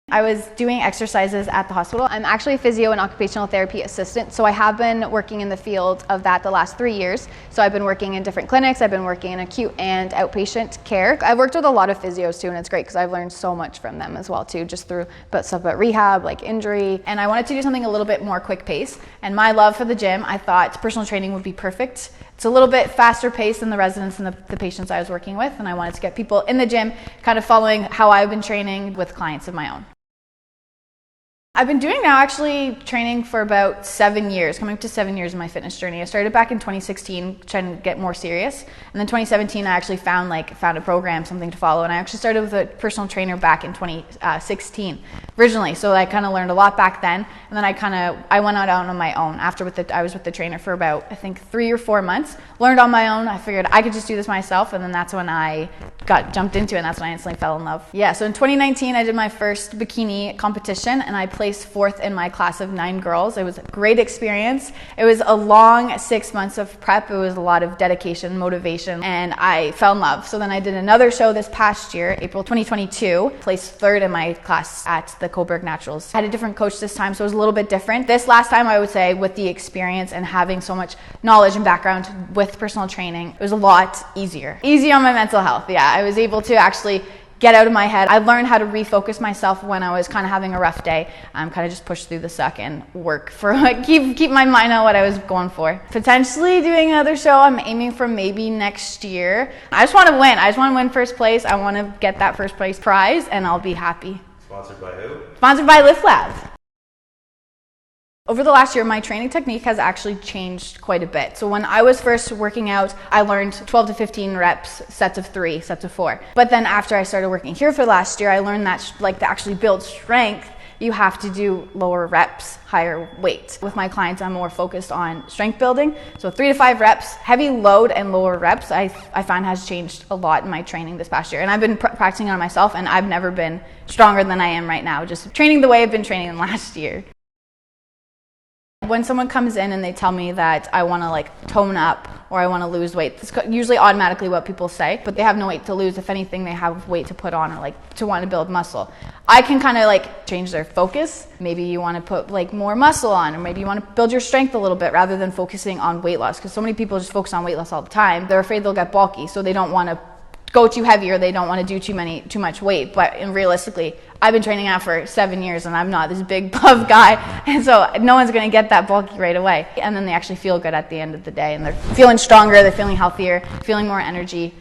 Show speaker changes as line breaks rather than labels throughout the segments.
I was doing exercises at the hospital. I'm actually a physio and occupational therapy assistant, so I have been working in the field of that the last 3 years. So I've been working in different clinics, I've been working in acute and outpatient care. I've worked with a lot of physios too, and it's great because I've learned so much from them as well too, just through stuff about rehab, like injury. And I wanted to do something a little bit more quick pace. And my love for the gym, I thought personal training would be perfect. It's a little bit faster paced than the residents and the patients I was working with, and I wanted to get people in the gym kind of following how I've been training with clients of my own. I've been doing now actually training for about 7 years, coming up to 7 years in my fitness journey. I started back in 2016 trying to get more serious, and then 2017 I actually found a program, something to follow, and I actually started with a personal trainer back in 2016 originally. So I kind of learned a lot back then, and then I went out on my own. I was with the trainer for about I think 3 or 4 months, learned on my own. I figured I could just do this myself, and then that's when I jumped into it, and that's when I instantly fell in love. Yeah, so in 2019 I did my first bikini competition, and I placed 4th in my class of 9 girls. It was a great experience. It was a long 6 months of prep. It was a lot of dedication, motivation, and I fell in love. So then I did another show this past year, April 2022, placed 3rd in my class at the Coburg Naturals. I had a different coach this time, so it was a little bit different. This last time, I would say, with the experience and having so much knowledge and background with personal training, it was a lot easier. Easy on my mental health, yeah. I was able to actually get out of my head. I learned how to refocus myself when I was kind of having a rough day. Kind of just push through the suck and work for keep my mind on what I was going for. Potentially doing another show. I'm aiming for maybe next year. I just want to win. I just want to win first place. I want to get that first place prize, and I'll be happy.
Sponsored by who?
Sponsored by Lift Lab. Over the last year, my training technique has actually changed quite a bit. So when I was first working out, I learned 12 to 15 reps, sets of 3, sets of 4. But then after I started working here for the last year, I learned that to actually build strength, you have to do lower reps, higher weight. With my clients, I'm more focused on strength building. So 3 to 5 reps, heavy load and lower reps, I find has changed a lot in my training this past year. And I've been practicing on myself, and I've never been stronger than I am right now, just training the way I've been training in the last year. When someone comes in and they tell me that I want to tone up or I want to lose weight, that's usually automatically what people say, but they have no weight to lose. If anything, they have weight to put on or to want to build muscle. I can kind of change their focus. Maybe you want to put more muscle on, or maybe you want to build your strength a little bit rather than focusing on weight loss, because so many people just focus on weight loss all the time. They're afraid they'll get bulky, so they don't want to go too heavy, or they don't want to do too much weight. But realistically, I've been training out for 7 years, and I'm not this big buff guy, and so no one's going to get that bulky right away. And then they actually feel good at the end of the day, and they're feeling stronger, they're feeling healthier, feeling more energy.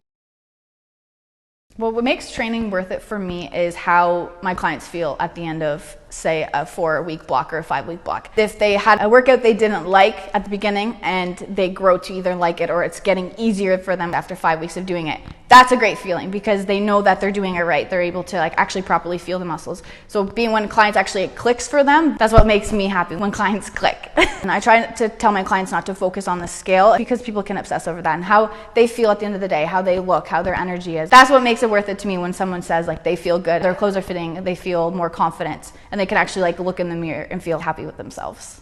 Well, what makes training worth it for me is how my clients feel at the end of, say, a 4-week block or a 5-week block. If they had a workout they didn't like at the beginning and they grow to either like it, or it's getting easier for them after 5 weeks of doing it, that's a great feeling because they know that they're doing it right. They're able to actually properly feel the muscles. So when clients actually it clicks for them, that's what makes me happy, when clients click. And I try to tell my clients not to focus on the scale, because people can obsess over that, and how they feel at the end of the day, how they look, how their energy is. That's what makes it worth it to me, when someone says they feel good, their clothes are fitting, they feel more confident, and they can actually look in the mirror and feel happy with themselves.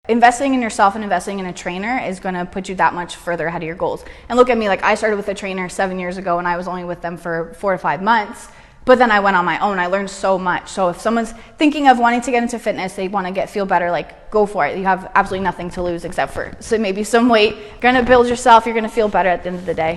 Investing in yourself and investing in a trainer is going to put you that much further ahead of your goals. And look at me, I started with a trainer 7 years ago, and I was only with them for 4 to 5 months. But then I went on my own. I learned so much. So if someone's thinking of wanting to get into fitness, they want to feel better, go for it. You have absolutely nothing to lose except for maybe some weight. You're going to build yourself. You're going to feel better at the end of the day.